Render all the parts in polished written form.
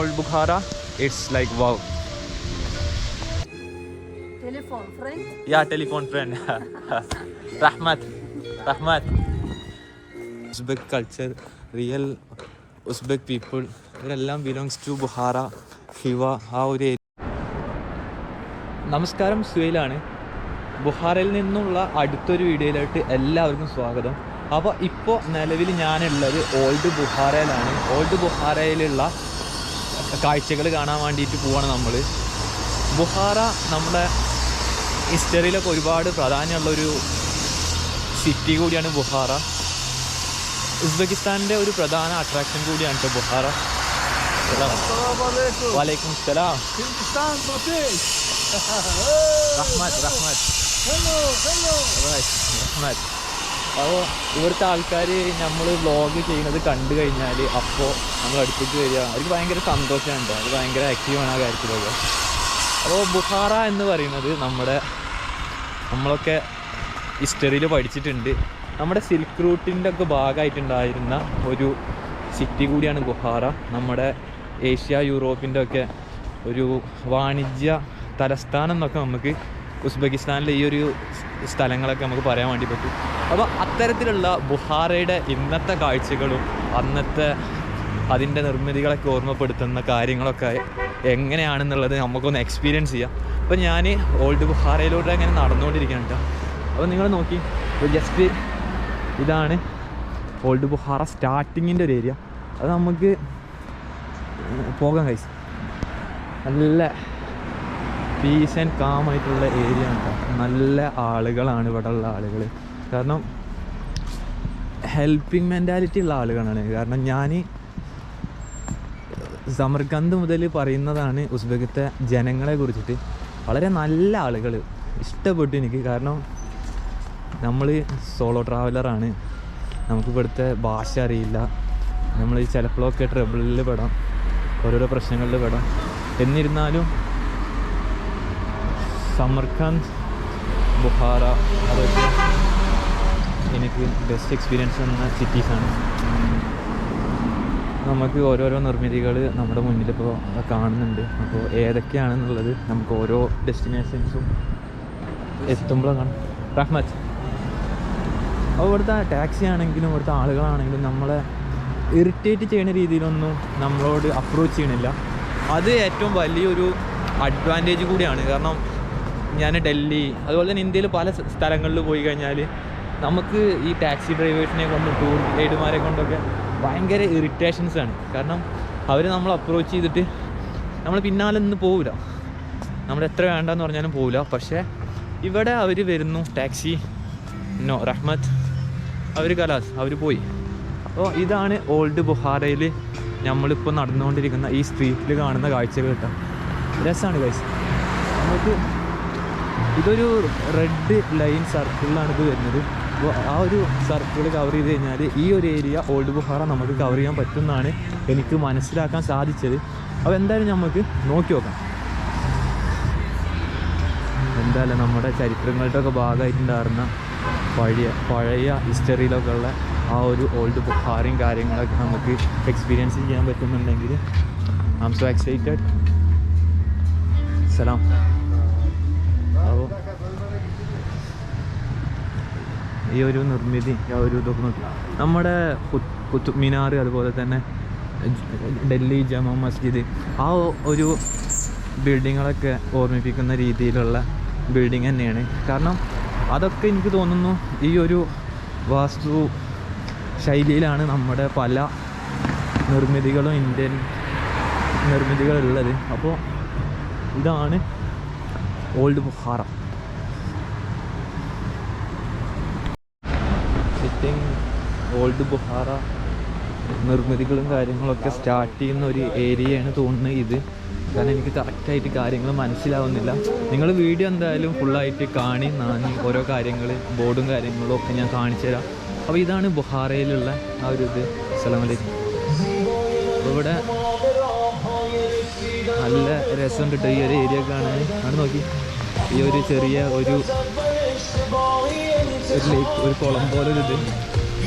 Old Bukhara, it's like wow. Telephone friend? Yeah, telephone friend. Rahmat. Uzbek culture, real Uzbek people, ഇവരെല്ലാം belongs to Bukhara, ഹിവ, ആ ഒരു area. നമസ്കാരം, സുഹൈലാണ്. ബുഹാറയിൽ നിന്നുള്ള അടുത്തൊരു വീഡിയോയിലായിട്ട് എല്ലാവർക്കും സ്വാഗതം. അപ്പോൾ ഇപ്പോൾ നിലവിൽ ഞാനുള്ളത് ഓൾഡ് ബുഹാറയിലാണ്. ഓൾഡ് ബുഹാറയിലുള്ള കാഴ്ചകൾ കാണാൻ വേണ്ടിയിട്ട് പോവാണ് നമ്മൾ. ബുഹാറ നമ്മുടെ ഹിസ്റ്ററിയിലൊക്കെ ഒരുപാട് പ്രാധാന്യമുള്ളൊരു സിറ്റി കൂടിയാണ് ബുഹാറ. ഉസ്ബെക്കിസ്ഥാൻ്റെ ഒരു പ്രധാന അട്രാക്ഷൻ കൂടിയാണ് കേട്ടോ ബുഹാറ. വലൈക്കും സലാം. റഹ്മത്ത്. അപ്പോൾ ഇവിടുത്തെ ആൾക്കാർ നമ്മൾ വ്ളോഗ് ചെയ്യുന്നത് കണ്ടു കഴിഞ്ഞാൽ അപ്പോൾ നമ്മൾ അടുത്തേക്ക് വരിക, അവർക്ക് ഭയങ്കര സന്തോഷമാണ് കേട്ടോ. അത് ഭയങ്കര ആക്റ്റീവാണ് ആ കാര്യത്തിലൊക്കെ. അപ്പോൾ ബുഹാറ എന്ന് പറയുന്നത് നമ്മളൊക്കെ ഹിസ്റ്ററിയിൽ പഠിച്ചിട്ടുണ്ട്. നമ്മുടെ സിൽക്ക് റൂട്ടിൻ്റെ ഒക്കെ ഭാഗമായിട്ടുണ്ടായിരുന്ന ഒരു സിറ്റി കൂടിയാണ് ബുഹാറ. നമ്മുടെ ഏഷ്യ യൂറോപ്പിൻ്റെ ഒക്കെ ഒരു വാണിജ്യ തലസ്ഥാനം എന്നൊക്കെ നമുക്ക് ഉസ്ബെക്കിസ്ഥാനിലെ ഈ ഒരു സ്ഥലങ്ങളൊക്കെ നമുക്ക് പറയാൻ വേണ്ടി പറ്റും. അപ്പോൾ അത്തരത്തിലുള്ള ബുഹാറയുടെ ഇന്നത്തെ കാഴ്ചകളും അന്നത്തെ അതിൻ്റെ നിർമ്മിതികളൊക്കെ ഓർമ്മപ്പെടുത്തുന്ന കാര്യങ്ങളൊക്കെ എങ്ങനെയാണെന്നുള്ളത് നമുക്കൊന്ന് എക്സ്പീരിയൻസ് ചെയ്യാം. അപ്പോൾ ഞാൻ ഓൾഡ് ബുഹാറയിലൂടെ ഇങ്ങനെ നടന്നുകൊണ്ടിരിക്കുകയാണ് കേട്ടോ. അപ്പോൾ നിങ്ങൾ നോക്കി, ജസ്റ്റ് ഇതാണ് ഓൾഡ് ബുഹാറ സ്റ്റാർട്ടിങ്ങിൻ്റെ ഒരു ഏരിയ. അത് നമുക്ക് പോകാൻ കഴിച്ചു. നല്ല പീസ് ആൻഡ് കാം ആയിട്ടുള്ള ഏരിയ ആണ് കേട്ടോ. നല്ല ആളുകളാണ് ഇവിടെ ഉള്ള ആളുകൾ. കാരണം ഹെൽപ്പിംഗ് മെൻറ്റാലിറ്റി ഉള്ള ആളുകളാണ്. കാരണം ഞാൻ സമർഖന്ത് മുതൽ പറയുന്നതാണ് ഉസ്ബെക്കിത്തെ ജനങ്ങളെ കുറിച്ചിട്ട്. വളരെ നല്ല ആളുകൾ, ഇഷ്ടപ്പെട്ടു എനിക്ക്. കാരണം നമ്മൾ സോളോ ട്രാവലറാണ്, നമുക്ക് ഇവിടുത്തെ ഭാഷ അറിയില്ല, നമ്മൾ ചിലപ്പോഴൊക്കെ ട്രബിളിൽ പെടാം, ഓരോരോ പ്രശ്നങ്ങളിൽ പെടാം. എന്നിരുന്നാലും സമർഖന്ത്, ബുഹാറ അതൊക്കെ എനിക്ക് ബെസ്റ്റ് എക്സ്പീരിയൻസ് തന്ന സിറ്റീസാണ്. നമുക്ക് ഓരോരോ നിർമ്മിതികൾ നമ്മുടെ മുന്നിലിപ്പോൾ കാണുന്നുണ്ട്. അപ്പോൾ ഏതൊക്കെയാണെന്നുള്ളത് നമുക്ക് ഓരോ ഡെസ്റ്റിനേഷൻസും എത്തുമ്പോൾ കാണും. റഹ്മത്ത്. അപ്പോൾ ഇവിടുത്തെ ടാക്സി ആണെങ്കിലും ഇവിടുത്തെ ആളുകളാണെങ്കിലും നമ്മളെ ഇറിറ്റേറ്റ് ചെയ്യുന്ന രീതിയിലൊന്നും നമ്മളോട് അപ്രോച്ച് ചെയ്യണില്ല. അത് ഏറ്റവും വലിയൊരു അഡ്വാൻറ്റേജ് കൂടിയാണ്. കാരണം ഞാൻ ഡൽഹി അതുപോലെ തന്നെ ഇന്ത്യയിൽ പല സ്ഥലങ്ങളിൽ പോയി കഴിഞ്ഞാൽ നമുക്ക് ഈ ടാക്സി ഡ്രൈവേഴ്സിനെ കൊണ്ടും ടൂർ ഗൈഡുമാരെ കൊണ്ടൊക്കെ ഭയങ്കര ഇറിറ്റേഷൻസാണ്. കാരണം അവർ നമ്മൾ അപ്രോച്ച് ചെയ്തിട്ട് നമ്മൾ പിന്നാലെ നിന്ന് പോവില്ല, നമ്മൾ എത്ര വേണ്ടെന്ന് പറഞ്ഞാലും പോവില്ല. പക്ഷേ ഇവിടെ അവർ വരുന്നു, ടാക്സി നോ റഹ്മത്ത്, അവർ കലാസ്, അവർ പോയി. അപ്പോൾ ഇതാണ് ഓൾഡ് ബുഹാറയിൽ നമ്മളിപ്പോൾ നടന്നുകൊണ്ടിരിക്കുന്ന ഈ സ്ട്രീറ്റിൽ കാണുന്ന കാഴ്ചകൾ കേട്ടോ. രസമാണ് കാഴ്ച. നമുക്ക് ഇതൊരു റെഡ് ലൈൻ സർക്കിളിലാണ് ഇത് വരുന്നത്. അപ്പോൾ ആ ഒരു സർക്കിൾ കവർ ചെയ്ത് കഴിഞ്ഞാൽ ഈ ഒരു ഏരിയ ഓൾഡ് ബുഹാറ നമുക്ക് കവർ ചെയ്യാൻ പറ്റുമെന്നാണ് എനിക്ക് മനസ്സിലാക്കാൻ സാധിച്ചത്. അപ്പോൾ എന്തായാലും നമുക്ക് നോക്കി നോക്കാം. എന്തായാലും നമ്മുടെ ചരിത്രങ്ങളുടെ ഒക്കെ ഭാഗമായിട്ടുണ്ടായിരുന്ന പഴയ ഹിസ്റ്ററിയിലൊക്കെ ഉള്ള ആ ഒരു ഓൾഡ് ബുഹാറയും കാര്യങ്ങളൊക്കെ നമുക്ക് എക്സ്പീരിയൻസ് ചെയ്യാൻ പറ്റുന്നുണ്ടെങ്കിൽ ഐ ആം സോ എക്സൈറ്റഡ്. സലാം. അപ്പോൾ ഈ ഒരു നിർമ്മിതി, ആ ഒരു ഇതൊക്കെ നോക്കി നമ്മുടെ കുത്തുബ് മിനാർ, അതുപോലെ തന്നെ ഡൽഹി ജമാ മസ്ജിദ്, ആ ഒരു ബിൽഡിങ്ങുകളൊക്കെ ഓർമ്മിപ്പിക്കുന്ന രീതിയിലുള്ള ബിൽഡിങ് തന്നെയാണ്. കാരണം അതൊക്കെ എനിക്ക് തോന്നുന്നു ഈ ഒരു വാസ്തു ശൈലിയിലാണ് നമ്മുടെ പല നിർമ്മിതികളും ഇന്ത്യൻ നിർമ്മിതികളുള്ളത്. അപ്പോൾ ഇതാണ് ഓൾഡ് ബുഹാറ. ഓൾഡ് ബുഹാറ നിർമ്മിതികളും കാര്യങ്ങളൊക്കെ സ്റ്റാർട്ട് ചെയ്യുന്ന ഒരു ഏരിയയാണ് തോന്നുന്നത് ഇത്. കാരണം എനിക്ക് കറക്റ്റായിട്ട് കാര്യങ്ങൾ മനസ്സിലാവുന്നില്ല. നിങ്ങൾ വീഡിയോ എന്തായാലും ഫുള്ളായിട്ട് കാണി ഓരോ കാര്യങ്ങൾ, ബോർഡും കാര്യങ്ങളും ഒക്കെ ഞാൻ കാണിച്ചു തരാം. അപ്പോൾ ഇതാണ് ബുഹാറയിലുള്ള ആ ഒരു ഇത്. സ്ഥലങ്ങളിലേക്ക് അപ്പോൾ ഇവിടെ നല്ല രസം കിട്ടും ഈ ഒരു ഏരിയ കാണാൻ. ആണ് നോക്കി, ഈ ഒരു ചെറിയ ഒരു ലേക്ക്, ഒരു കുളം പോലെ ഒരു ഇത്,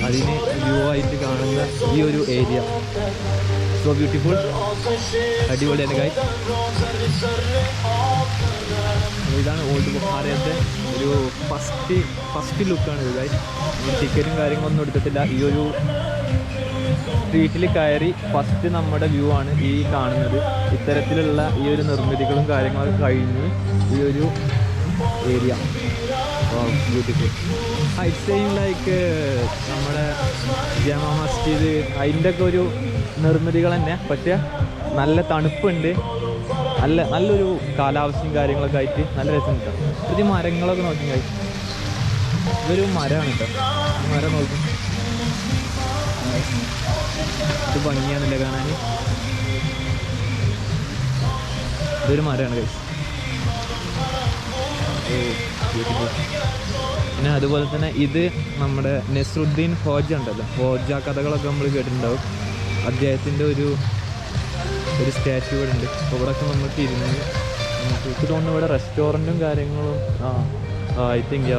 അതിന് വ്യൂ ആയിട്ട് കാണുന്ന ഈ ഒരു ഏരിയ സോ ബ്യൂട്ടിഫുൾ, അടിപൊളിയാണ് ഗൈസ്. ഇതാണ് ഓൾഡ് ബുഖാറയത്തെ ഒരു ഫസ്റ്റ് ലുക്കാണ് ഇത് ഗൈസ്. ടിക്കറ്റും കാര്യങ്ങളൊന്നും എടുത്തിട്ടില്ല. ഈ ഒരു സ്ട്രീറ്റിൽ കയറി ഫസ്റ്റ് നമ്മുടെ വ്യൂ ആണ് ഈ കാണുന്നത്. ഇത്തരത്തിലുള്ള ഈ ഒരു നിർമ്മിതികളും കാര്യങ്ങളൊക്കെ കഴിഞ്ഞ് ഈ ഒരു area beautiful. It's same like നമ്മുടെ ജമാ മസ്ജിദ് അതിൻ്റെ ഒക്കെ ഒരു നിർമ്മിതികൾ തന്നെ, പക്ഷേ നല്ല തണുപ്പുണ്ട്, നല്ലൊരു കാലാവസ്ഥയും കാര്യങ്ങളൊക്കെ ആയിട്ട് നല്ല രസം കിട്ടും. ഇത് മരങ്ങളൊക്കെ നോക്കി കഴിച്ചു, ഇതൊരു മരമാണ് കേട്ടോ. മരം നോക്കും, ഇത് ഭംഗിയാണല്ലേ കാണാൻ. ഇതൊരു മരമാണ് കഴിച്ചു. ബ്യൂട്ടിഫുൾ. പിന്നെ അതുപോലെ തന്നെ ഇത് നമ്മുടെ നസ്രുദ്ദീൻ ഹോജ ഉണ്ടല്ലോ, ഹോജ കഥകളൊക്കെ നമ്മൾ കേട്ടിട്ടുണ്ടാവും. അദ്ദേഹത്തിൻ്റെ ഒരു സ്റ്റാച്യു ഇവിടെ ഉണ്ട്. അപ്പോൾ ഇവിടെയൊക്കെ നമുക്ക് ഇരുന്നത് എനിക്ക് തോന്നുന്നു ഇവിടെ റെസ്റ്റോറൻറ്റും കാര്യങ്ങളും ഐ തിങ്ക്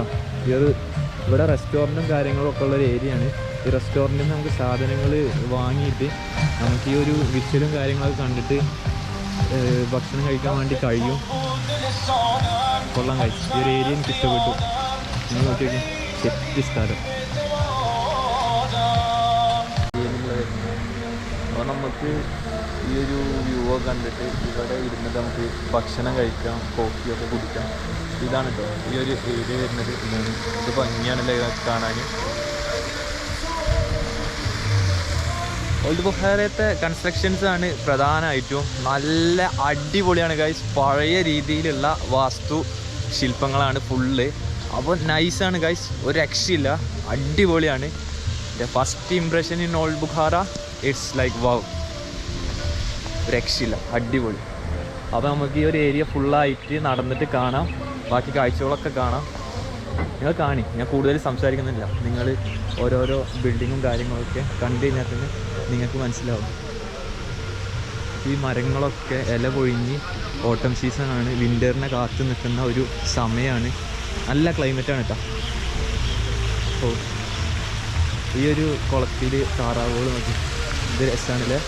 ഇവിടെ റെസ്റ്റോറൻറ്റും കാര്യങ്ങളും ഒക്കെ ഉള്ളൊരു ഏരിയയാണ്. ഈ റെസ്റ്റോറൻറ്റിൽ നിന്ന് നമുക്ക് സാധനങ്ങൾ വാങ്ങിയിട്ട് നമുക്ക് ഈ ഒരു വിഷ്വലും കാര്യങ്ങളൊക്കെ കണ്ടിട്ട് ഭക്ഷണം കഴിക്കാൻ വേണ്ടി കഴിയും. കൊള്ളാൻ കഴിച്ചു. ഈ ഒരു ഏരിയ എനിക്ക് ഇഷ്ടപ്പെട്ടു. നിങ്ങൾ നോക്കി നോക്കി, സെറ്റ് സ്ഥലം. അപ്പോൾ നമുക്ക് ഈ ഒരു വ്യൂ ഒക്കെ കണ്ടിട്ട് ഇവിടെ ഇരുന്നിട്ട് നമുക്ക് ഭക്ഷണം കഴിക്കാം, കോഫിയൊക്കെ കുടിക്കാം. ഇതാണ് കേട്ടോ ഈ ഒരു ഏരിയ വരുന്നത്. ഇതാണ്. ഇത് ഭംഗിയാണല്ലേ കാണാൻ. ഓൾഡ് ബുഖാറയത്തെ കൺസ്ട്രക്ഷൻസ് ആണ് പ്രധാനമായിട്ടും. നല്ല അടിപൊളിയാണ് ഗൈസ്. പഴയ രീതിയിലുള്ള വാസ്തു ശില്പങ്ങളാണ് ഫുള്ള്. അപ്പോൾ നൈസാണ് ഗൈസ്, ഒരു രക്ഷയില്ല, അടിപൊളിയാണ്. എൻ്റെ first impression in old Bukhara it's like wow, രക്ഷയില്ല, അടിപൊളി. അപ്പോൾ നമുക്ക് ഈ ഒരു ഏരിയ ഫുള്ളായിട്ട് നടന്നിട്ട് കാണാം, ബാക്കി കാഴ്ചകളൊക്കെ കാണാം. നിങ്ങൾ കാണി, ഞാൻ കൂടുതൽ സംസാരിക്കുന്നില്ല. നിങ്ങൾ ഓരോരോ ബിൽഡിങ്ങും കാര്യങ്ങളൊക്കെ കണ്ടു കഴിഞ്ഞാൽ തന്നെ നിങ്ങൾക്ക് മനസ്സിലാവും. ഈ മരങ്ങളൊക്കെ ഇല പൊഴിഞ്ഞ് ഓട്ടം സീസണാണ്, വിൻ്ററിനെ കാത്തു നിൽക്കുന്ന ഒരു സമയമാണ്. നല്ല ക്ലൈമറ്റാണ് കേട്ടോ. ഓ, ഈ ഒരു കുളത്തിൽ താറാവുകൾ നോക്കി, ഇത് രസമാണല്ലേ.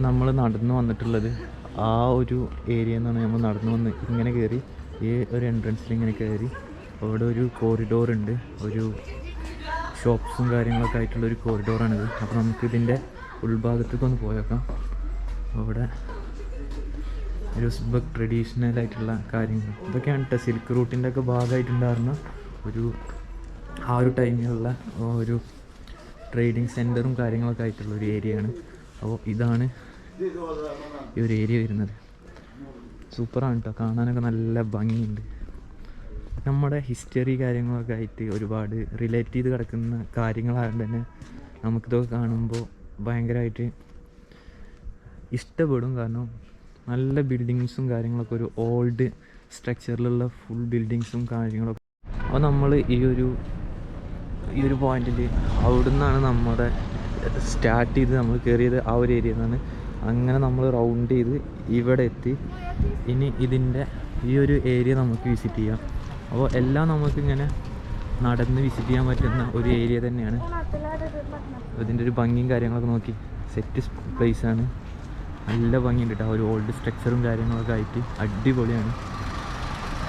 നമ്മൾ നടന്നു വന്നിട്ടുള്ളത് ആ ഒരു ഏരിയയിൽ നിന്നാണ്. നമ്മൾ നടന്നു വന്ന് ഇങ്ങനെ കയറി ഈ ഒരു എൻട്രൻസിൽ ഇങ്ങനെ കയറി അവിടെ ഒരു കോറിഡോർ ഉണ്ട്, ഒരു ഷോപ്സും കാര്യങ്ങളൊക്കെ ആയിട്ടുള്ളൊരു കോറിഡോറാണിത്. അപ്പോൾ നമുക്ക് ഇതിൻ്റെ ഉൾഭാഗത്തേക്ക് ഒന്ന് പോയേക്കാം. അവിടെ ഒരു ഉസ്ബെക്ക് ട്രഡീഷണൽ ആയിട്ടുള്ള കാര്യങ്ങൾ ഇതൊക്കെയാണ് കേട്ടോ. സിൽക്ക് റൂട്ടിൻ്റെ ഒക്കെ ഭാഗമായിട്ടുണ്ടായിരുന്ന ആ ഒരു ടൈമിലുള്ള ഒരു ട്രേഡിങ് സെൻറ്ററും കാര്യങ്ങളൊക്കെ ആയിട്ടുള്ള ഒരു ഏരിയയാണ്. അപ്പോൾ ഇതാണ് ഈ ഒരു ഏരിയ വരുന്നത്. സൂപ്പറാണ് കേട്ടോ, കാണാനൊക്കെ നല്ല ഭംഗിയുണ്ട്. നമ്മുടെ ഹിസ്റ്ററി കാര്യങ്ങളൊക്കെ ആയിട്ട് ഒരുപാട് റിലേറ്റ് ചെയ്ത് കിടക്കുന്ന കാര്യങ്ങളായതുകൊണ്ട് തന്നെ നമുക്കിതൊക്കെ കാണുമ്പോൾ ഭയങ്കരമായിട്ട് ഇഷ്ടപ്പെടും. കാരണം നല്ല ബിൽഡിങ്സും കാര്യങ്ങളൊക്കെ, ഒരു ഓൾഡ് സ്ട്രക്ചറിലുള്ള ഫുൾ ബിൽഡിങ്സും കാര്യങ്ങളൊക്കെ. അപ്പോൾ നമ്മൾ ഈ ഒരു പോയിന്റിൽ അവിടെ നിന്നാണ് നമ്മുടെ സ്റ്റാർട്ട് ചെയ്ത് നമ്മൾ കയറിയത്. ആ ഒരു ഏരിയയിൽ നിന്നാണ്. അങ്ങനെ നമ്മൾ റൗണ്ട് ചെയ്ത് ഇവിടെ എത്തി. ഇനി ഇതിൻ്റെ ഈ ഒരു ഏരിയ നമുക്ക് വിസിറ്റ് ചെയ്യാം. അപ്പോൾ എല്ലാം നമുക്കിങ്ങനെ നടന്ന് വിസിറ്റ് ചെയ്യാൻ പറ്റുന്ന ഒരു ഏരിയ തന്നെയാണ്. ഇതിൻ്റെ ഒരു ഭംഗിയും കാര്യങ്ങളൊക്കെ നോക്കി, സെറ്റ് പ്ലേസാണ്, നല്ല ഭംഗിയുണ്ട് കേട്ടോ. ഒരു ഓൾഡ് സ്ട്രക്ചറും കാര്യങ്ങളൊക്കെ ആയിട്ട് അടിപൊളിയാണ്.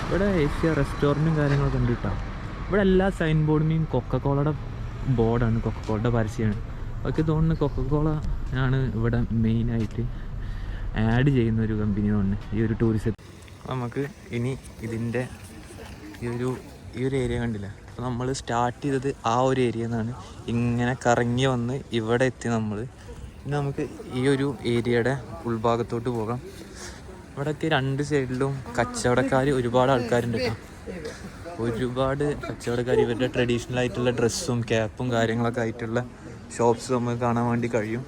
ഇവിടെ ഏഷ്യ റെസ്റ്റോറൻറ്റും കാര്യങ്ങളൊക്കെ ഉണ്ട് കേട്ടോ. ഇവിടെ എല്ലാ സൈൻ ബോർഡിനെയും കൊക്കക്കോളയുടെ ബോർഡാണ്, കൊക്കക്കോളയുടെ പരസ്യമാണ്. ഒക്കെ തോന്നുന്നു കൊക്കക്കോള ആണ് ഇവിടെ മെയിനായിട്ട് ആഡ് ചെയ്യുന്ന ഒരു കമ്പനി തോന്നുന്നു ഈ ഒരു ടൂറിസം. നമുക്ക് ഇനി ഇതിൻ്റെ ഈ ഒരു ഏരിയ കണ്ടില്ല. അപ്പോൾ നമ്മൾ സ്റ്റാർട്ട് ചെയ്തത് ആ ഒരു ഏരിയയിൽ നിന്നാണ്. ഇങ്ങനെ കറങ്ങി വന്ന് ഇവിടെ എത്തി നമ്മൾ. ഇനി നമുക്ക് ഈ ഒരു ഏരിയയുടെ ഉൾഭാഗത്തോട്ട് പോകാം. ഇവിടെയൊക്കെ രണ്ട് സൈഡിലും കച്ചവടക്കാർ, ഒരുപാട് ആൾക്കാരുണ്ട് കേട്ടോ. ഒരുപാട് കച്ചവടക്കാർ ഇവരുടെ ട്രഡീഷണൽ ആയിട്ടുള്ള ഡ്രസ്സും ക്യാപ്പും കാര്യങ്ങളൊക്കെ ആയിട്ടുള്ള ഷോപ്സ് നമുക്ക് കാണാൻ വേണ്ടി കഴിയും.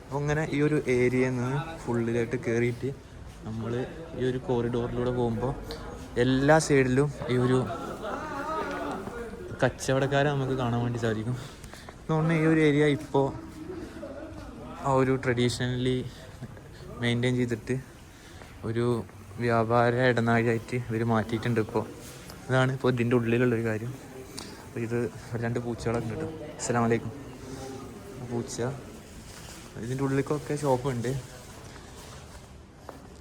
അപ്പോൾ അങ്ങനെ ഈ ഒരു ഏരിയയിൽ നിന്ന് ഫുള്ളിലായിട്ട് കയറിയിട്ട് നമ്മൾ ഈ ഒരു കോറിഡോറിലൂടെ പോകുമ്പോൾ എല്ലാ സൈഡിലും ഈ ഒരു കച്ചവടക്കാരെ നമുക്ക് കാണാൻ വേണ്ടി സാധിക്കും. അതുകൊണ്ട് ഈ ഒരു ഏരിയ ഇപ്പോൾ ആ ഒരു ട്രഡീഷണലി മെയിൻറ്റെയിൻ ചെയ്തിട്ട് ഒരു വ്യാപാര ഇടനാഴിയായിട്ട് ഇവർ മാറ്റിയിട്ടുണ്ട്. ഇതാണ് ഇപ്പോൾ ഇതിൻ്റെ ഉള്ളിലുള്ളൊരു കാര്യം. അപ്പോൾ ഇത് രണ്ട് പൂച്ചകളൊക്കെ ഉണ്ട് കേട്ടോ. അസ്സലാമു അലൈക്കും. പൂച്ച, ഇതിൻ്റെ ഉള്ളിലേക്കൊക്കെ ഷോപ്പുണ്ട്.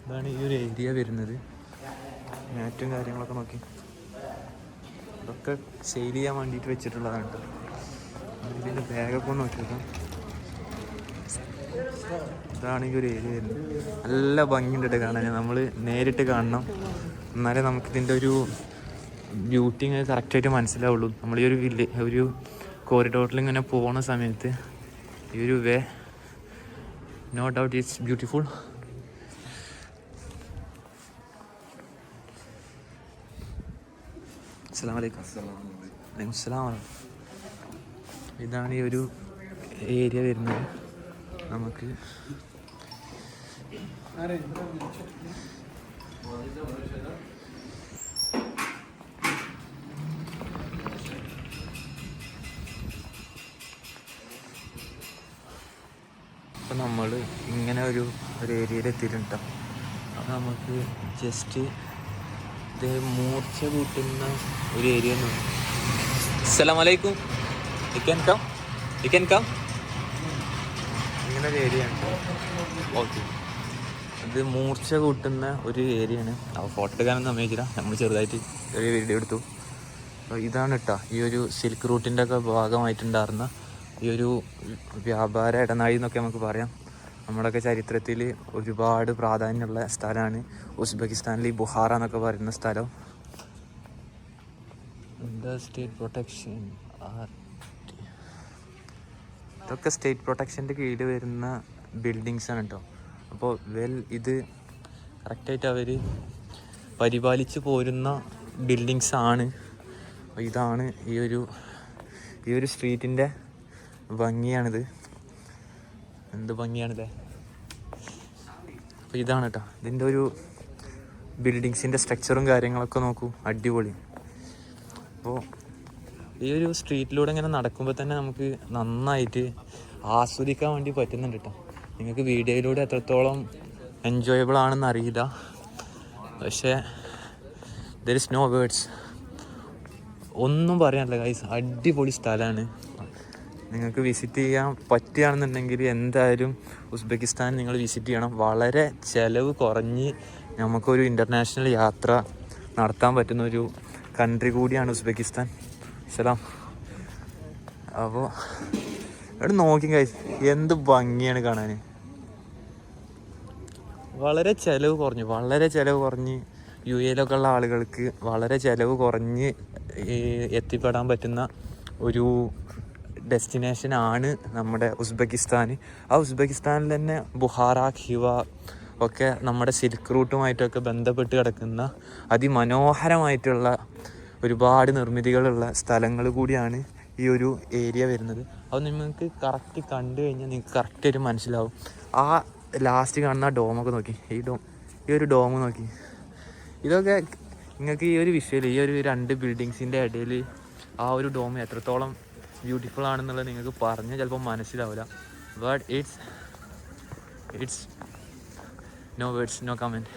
ഇതാണ് ഈ ഒരു ഏരിയ വരുന്നത്. മാറ്റും കാര്യങ്ങളൊക്കെ നോക്കി ഇതൊക്കെ സെയിൽ ചെയ്യാൻ വേണ്ടിയിട്ട് വെച്ചിട്ടുള്ളതാണ് കേട്ടോ. ഇതിൻ്റെ ബാഗൊക്കെ ഒന്ന് നോക്കിയേക്കാം. ഇതാണ് ഈ ഒരു ഏരിയ വരുന്നത്. നല്ല ഭംഗിയുണ്ട് കാണാൻ. നമ്മൾ നേരിട്ട് കാണണം, എന്നാലേ നമുക്കിതിൻ്റെ ഒരു ബ്യൂട്ടി കറക്റ്റായിട്ട് മനസ്സിലാവുള്ളൂ. നമ്മൾ ഈ ഒരു കോറിഡോറിൽ ഇങ്ങനെ പോകുന്ന സമയത്ത് ഈ ഒരു way no doubt it's beautiful. അസ്സലാമു അലൈക്കും. വലൈക്കും അസ്സലാം. ഇതാണ് ഈ ഒരു ഏരിയ വരുന്നത്. നമുക്ക് ഇപ്പം നമ്മൾ ഇങ്ങനെ ഒരു ഏരിയയിൽ എത്തിയിട്ടുണ്ട്. അപ്പോൾ നമുക്ക് ജസ്റ്റ് ഇത് മൂർച്ച കൂട്ടുന്ന ഒരു ഏരിയ. അസ്സലാമു അലൈക്കും. You can come. ഇങ്ങനെ ഒരു ഏരിയ ഉണ്ട്. ഓക്കെ, ഇത് മൂർച്ച കൂട്ടുന്ന ഒരു ഏരിയ ആണ്. അപ്പോൾ ഫോട്ടോ എടുക്കാനൊന്നും സമ്മതിച്ചില്ല, നമ്മൾ ചെറുതായിട്ട് ഒരു വീഡിയോ എടുത്തു. അപ്പോൾ ഇതാണ് കേട്ടോ ഈ ഒരു സിൽക്ക് റൂട്ടിൻ്റെ ഒക്കെ ഭാഗമായിട്ടുണ്ടായിരുന്ന ഈ ഒരു വ്യാപാര ഇടനാഴി എന്നൊക്കെ നമുക്ക് പറയാം. നമ്മുടെയൊക്കെ ചരിത്രത്തിൽ ഒരുപാട് പ്രാധാന്യമുള്ള സ്ഥലമാണ് ഉസ്ബെക്കിസ്ഥാനിൽ ഈ ബുഹാറ എന്നൊക്കെ പറയുന്ന സ്ഥലം. സ്റ്റേറ്റ് പ്രൊട്ടക്ഷൻ ഇതൊക്കെ സ്റ്റേറ്റ് പ്രൊട്ടക്ഷൻ്റെ കീഴിൽ വരുന്ന ബിൽഡിങ്സ് ആണ് കേട്ടോ. അപ്പോൾ ഇത് കറക്റ്റായിട്ട് അവർ പരിപാലിച്ച് പോരുന്ന ബിൽഡിങ്സ് ആണ്. അപ്പോൾ ഇതാണ് ഈ ഒരു സ്ട്രീറ്റിൻ്റെ ഭംഗിയാണിത്. എന്ത് ഭംഗിയാണിത്. അപ്പോൾ ഇതാണ് കേട്ടോ ഇതിൻ്റെ ഒരു ബിൽഡിങ്സിൻ്റെ സ്ട്രക്ചറും കാര്യങ്ങളൊക്കെ നോക്കൂ, അടിപൊളി. അപ്പോൾ ഈ ഒരു സ്ട്രീറ്റിലൂടെ ഇങ്ങനെ നടക്കുമ്പോൾ തന്നെ നമുക്ക് നന്നായിട്ട് ആസ്വദിക്കാൻ വേണ്ടി പറ്റുന്നുണ്ട് കേട്ടോ. നിങ്ങൾക്ക് വീഡിയോയിലൂടെ എത്രത്തോളം എൻജോയബിൾ ആണെന്ന് അറിയില്ല, പക്ഷേ ദർ ഇസ് നോ വേർഡ്സ്. ഒന്നും പറയാനില്ല ഗൈസ്, അടിപൊളി സ്ഥലമാണ്. നിങ്ങൾക്ക് വിസിറ്റ് ചെയ്യാൻ പറ്റുകയാണെന്നുണ്ടെങ്കിൽ എന്തായാലും ഉസ്ബെക്കിസ്ഥാൻ നിങ്ങൾ വിസിറ്റ് ചെയ്യണം. വളരെ ചിലവ് കുറഞ്ഞ് നമുക്കൊരു ഇൻ്റർനാഷണൽ യാത്ര നടത്താൻ പറ്റുന്ന ഒരു കൺട്രി കൂടിയാണ് ഉസ്ബെക്കിസ്ഥാൻ. സലാം. അപ്പോൾ ഇവിടെ നോക്കി ഗൈസ്, എന്ത് ഭംഗിയാണ് കാണാൻ. വളരെ ചിലവ് കുറഞ്ഞ് യു എയിലൊക്കെ ഉള്ള ആളുകൾക്ക് വളരെ ചിലവ് കുറഞ്ഞ് എത്തിപ്പെടാൻ പറ്റുന്ന ഒരു ഡെസ്റ്റിനേഷനാണ് നമ്മുടെ ഉസ്ബെക്കിസ്ഥാൻ. ആ ഉസ്ബെക്കിസ്ഥാനിൽ തന്നെ ബുഹാറ, ഖിവ ഒക്കെ നമ്മുടെ സിൽക്ക് റൂട്ടുമായിട്ടൊക്കെ ബന്ധപ്പെട്ട് കിടക്കുന്ന അതിമനോഹരമായിട്ടുള്ള ഒരുപാട് നിർമ്മിതികളുള്ള സ്ഥലങ്ങൾ കൂടിയാണ് ഈ ഒരു ഏരിയ വരുന്നത്. അത് നിങ്ങൾക്ക് കറക്റ്റ് കണ്ടു കഴിഞ്ഞാൽ നിങ്ങൾക്ക് കറക്റ്റായിട്ട് മനസ്സിലാവും. ആ ലാസ്റ്റ് കാണുന്ന ആ ഡോമൊക്കെ നോക്കി, ഈ ഒരു ഡോം നോക്കി. ഇതൊക്കെ നിങ്ങൾക്ക് ഈ ഒരു വിഷ്വൽ, ഈ ഒരു രണ്ട് ബിൽഡിങ്സിൻ്റെ ഇടയിൽ ആ ഒരു ഡോം എത്രത്തോളം ബ്യൂട്ടിഫുൾ ആണെന്നുള്ളത് നിങ്ങൾക്ക് പറഞ്ഞാൽ ചിലപ്പോൾ മനസ്സിലാവില്ല. But it's no words, no comment.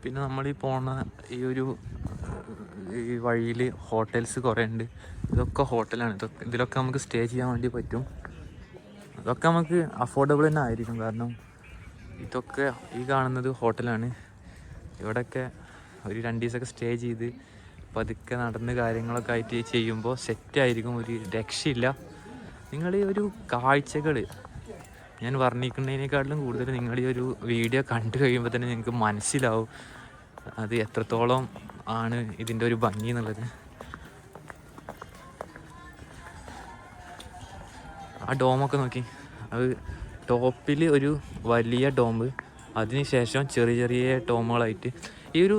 പിന്നെ നമ്മളീ പോണ ഈ വഴിയിൽ ഹോട്ടൽസ് കുറേ ഉണ്ട്. ഇതൊക്കെ ഹോട്ടലാണ്. ഇതിലൊക്കെ നമുക്ക് സ്റ്റേ ചെയ്യാൻ വേണ്ടി പറ്റും. അതൊക്കെ നമുക്ക് അഫോർഡബിൾ തന്നെ ആയിരിക്കും, കാരണം ഇതൊക്കെ ഈ കാണുന്നത് ഹോട്ടലാണ്. ഇവിടെയൊക്കെ ഒരു 2 ദിവസമൊക്കെ സ്റ്റേ ചെയ്ത് പതുക്കെ നടന്ന് കാര്യങ്ങളൊക്കെ ആയിട്ട് ചെയ്യുമ്പോൾ സെറ്റായിരിക്കും, ഒരു രക്ഷയില്ല. നിങ്ങൾ ഈ ഒരു കാഴ്ചകൾ ഞാൻ വർണ്ണിക്കുന്നതിനേക്കാട്ടിലും കൂടുതൽ നിങ്ങൾ ഈ ഒരു വീഡിയോ കണ്ടു കഴിയുമ്പോൾ തന്നെ നിങ്ങൾക്ക് മനസ്സിലാവും അത് എത്രത്തോളം ആണ് ഇതിൻ്റെ ഒരു ഭംഗി എന്നുള്ളത്. ആ ഡോമൊക്കെ നോക്കി, അത് ടോപ്പിൽ ഒരു വലിയ ഡോം, അതിനുശേഷം ചെറിയ ചെറിയ ഡോമുകളായിട്ട്. ഈ ഒരു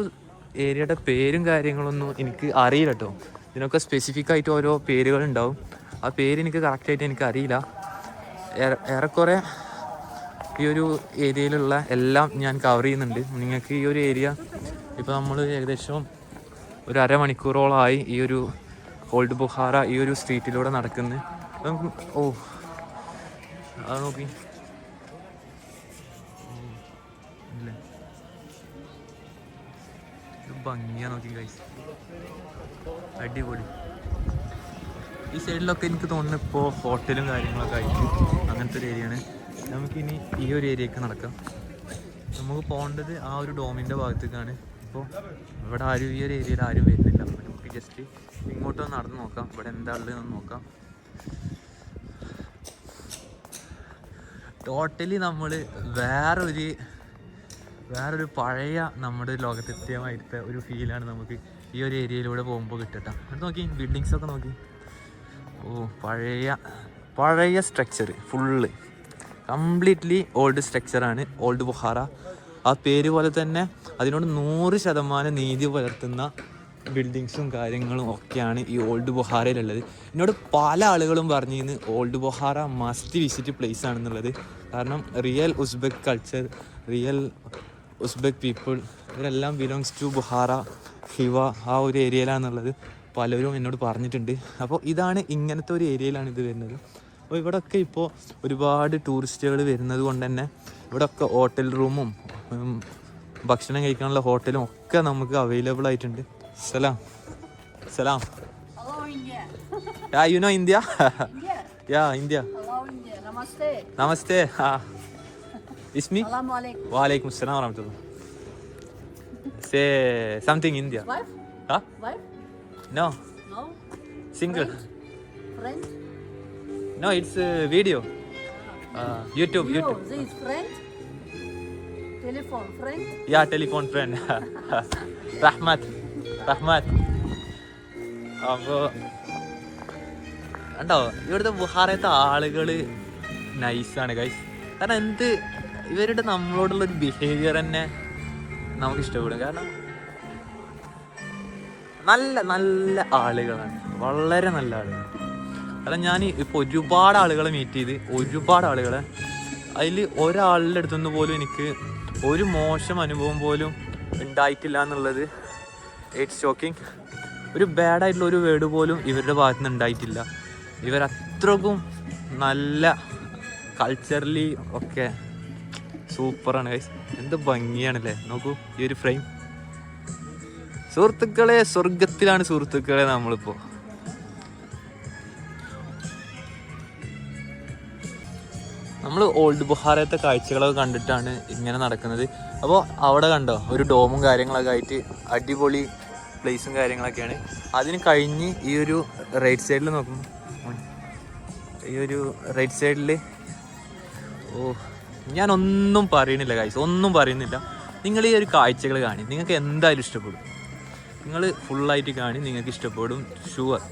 ഏരിയയുടെ പേരും കാര്യങ്ങളൊന്നും എനിക്ക് അറിയില്ല കേട്ടോ. ഇതിനൊക്കെ സ്പെസിഫിക് ആയിട്ട് ഓരോ പേരുകളുണ്ടാവും. ആ പേര് എനിക്ക് കറക്റ്റായിട്ട് എനിക്കറിയില്ല. ഏറെക്കുറെ ഈ ഒരു ഏരിയയിലുള്ള എല്ലാം ഞാൻ കവർ ചെയ്യുന്നുണ്ട്. നിങ്ങൾക്ക് ഈ ഒരു ഏരിയ ഇപ്പോൾ നമ്മൾ ഏകദേശം ഒരു അരമണിക്കൂറോളമായി ഈ ഒരു ഓൾഡ് ബുഹാറ ഈ ഒരു സ്ട്രീറ്റിലൂടെ നടക്കുന്നത്. അത് നോക്കി ഇല്ലേ, ഇത് ഭംഗിയാ നോക്കി ഗൈസ്, അടിപൊളി. ഈ സൈഡിലൊക്കെ എനിക്ക് തോന്നുന്നു ഇപ്പോൾ ഹോട്ടലും കാര്യങ്ങളൊക്കെ ആയിട്ട് അങ്ങനത്തെ ഒരു ഏരിയയാണ്. നമുക്കിനി ഈ ഒരു ഏരിയക്ക് നടക്കാം. നമുക്ക് പോകേണ്ടത് ആ ഒരു ഡോമിൻ്റെ ഭാഗത്തേക്കാണ്. ഇപ്പോൾ ഇവിടെ ആരും ഈ ഒരു ഏരിയയിൽ ആരും വരുന്നില്ല. അപ്പോൾ നമുക്ക് ജസ്റ്റ് ഇങ്ങോട്ട് നടന്ന് നോക്കാം, ഇവിടെ എന്താ ഉള്ളതെന്ന് നോക്കാം. ടോട്ടലി നമ്മൾ വേറൊരു പഴയ നമ്മുടെ ലോകത്തെത്തിയമായിട്ട് ഒരു ഫീലാണ് നമുക്ക് ഈ ഒരു ഏരിയയിലൂടെ പോകുമ്പോൾ കിട്ടട്ടെ. അത് നോക്കി, ബിൽഡിങ്സൊക്കെ നോക്കി. ഓ, പഴയ സ്ട്രക്ചർ, ഫുള്ള് കംപ്ലീറ്റ്ലി ഓൾഡ് സ്ട്രക്ചറാണ് ഓൾഡ് ബുഹാറ. ആ പേര് പോലെ തന്നെ അതിനോട് 100% നീതി പുലർത്തുന്ന ബിൽഡിങ്സും കാര്യങ്ങളും ഒക്കെയാണ് ഈ ഓൾഡ് ബുഹാറയിലുള്ളത്. എന്നോട് പല ആളുകളും പറഞ്ഞിരുന്നു old Bukhara must visit place ആണെന്നുള്ളത്. കാരണം real Uzbek culture, real Uzbek people ഇവരെല്ലാം ബിലോങ്സ് ടു ബുഹാറ, ഹിവ, ആ ഒരു ഏരിയയിലാണെന്നുള്ളത് പലരും എന്നോട് പറഞ്ഞിട്ടുണ്ട്. അപ്പോൾ ഇതാണ്, ഇങ്ങനത്തെ ഒരു ഏരിയയിലാണ് ഇത് വരുന്നത്. അപ്പോൾ ഇവിടെയൊക്കെ ഇപ്പോൾ ഒരുപാട് ടൂറിസ്റ്റുകൾ വരുന്നത് കൊണ്ട് തന്നെ ഇവിടെയൊക്കെ ഹോട്ടൽ റൂമും ഭക്ഷണം കഴിക്കാനുള്ള ഹോട്ടലും ഒക്കെ നമുക്ക് അവൈലബിൾ ആയിട്ടുണ്ട്. സലാം. Hello, India. Yeah, you know India? India. Yeah, India. Hello, India. Namaste. Namaste. It's me? Assalamu alaikum. Wa alaikum assalam wa rahmatullah. Say something India. Wife? Huh? Wife? No. No? Single. Friend? No, it's video. YouTube. You, YouTube. this friend? Telephone friend? Yeah, telephone friend. Rahmat. അപ്പോൾ കണ്ടോ, ഇവിടുത്തെ ബുഹാറത്തെ ആളുകൾ നൈസാണ് guys. കാരണം ഇവരുടെ നമ്മളോടുള്ളൊരു behaviour തന്നെ നമുക്ക് ഇഷ്ടപ്പെടും. കാരണം നല്ല ആളുകളാണ്, വളരെ നല്ല ആളുകൾ. കാരണം ഞാൻ ഇപ്പോൾ ഒരുപാട് ആളുകളെ മീറ്റ് ചെയ്ത്, ഒരുപാട് ആളുകളെ, അതിൽ ഒരാളുടെ അടുത്തുനിന്ന് പോലും എനിക്ക് ഒരു മോശം അനുഭവം പോലും ഉണ്ടായിട്ടില്ല എന്നുള്ളത് ഇറ്റ്സ് ഷോക്കിംഗ്. ഒരു ബാഡായിട്ടുള്ള ഒരു വേർഡ് പോലും ഇവരുടെ ഭാഗത്തു നിന്ന് ഉണ്ടായിട്ടില്ല. ഇവരത്രക്കും നല്ല കൾച്ചറലി ഒക്കെ സൂപ്പറാണ് ഗൈസ്. എന്ത് ഭംഗിയാണല്ലേ, നോക്കൂ ഈ ഒരു ഫ്രെയിം. സുഹൃത്തുക്കളെ, സ്വർഗത്തിലാണ് സുഹൃത്തുക്കളെ നമ്മളിപ്പോൾ. നമ്മൾ ഓൾഡ് ബുഹാറത്തെ കാഴ്ചകളൊക്കെ കണ്ടിട്ടാണ് ഇങ്ങനെ നടക്കുന്നത്. അപ്പോൾ അവിടെ കണ്ടോ ഒരു ഡോമും കാര്യങ്ങളൊക്കെ ആയിട്ട് അടിപൊളി പ്ലേസും കാര്യങ്ങളൊക്കെയാണ്. അതിന് കഴിഞ്ഞ് ഈ ഒരു റൈറ്റ് സൈഡിൽ നോക്കുമ്പോൾ, ഈ ഒരു റൈറ്റ് സൈഡിൽ, ഞാനൊന്നും പറയണില്ല ഗൈസ്, ഒന്നും പറയുന്നില്ല. നിങ്ങൾ ഈ ഒരു കാഴ്ചകൾ കാണി, നിങ്ങൾക്ക് എന്തായാലും ഇഷ്ടപ്പെടും. നിങ്ങൾ ഫുള്ളായിട്ട് കാണി, നിങ്ങൾക്ക് ഇഷ്ടപ്പെടും ഷുവർ.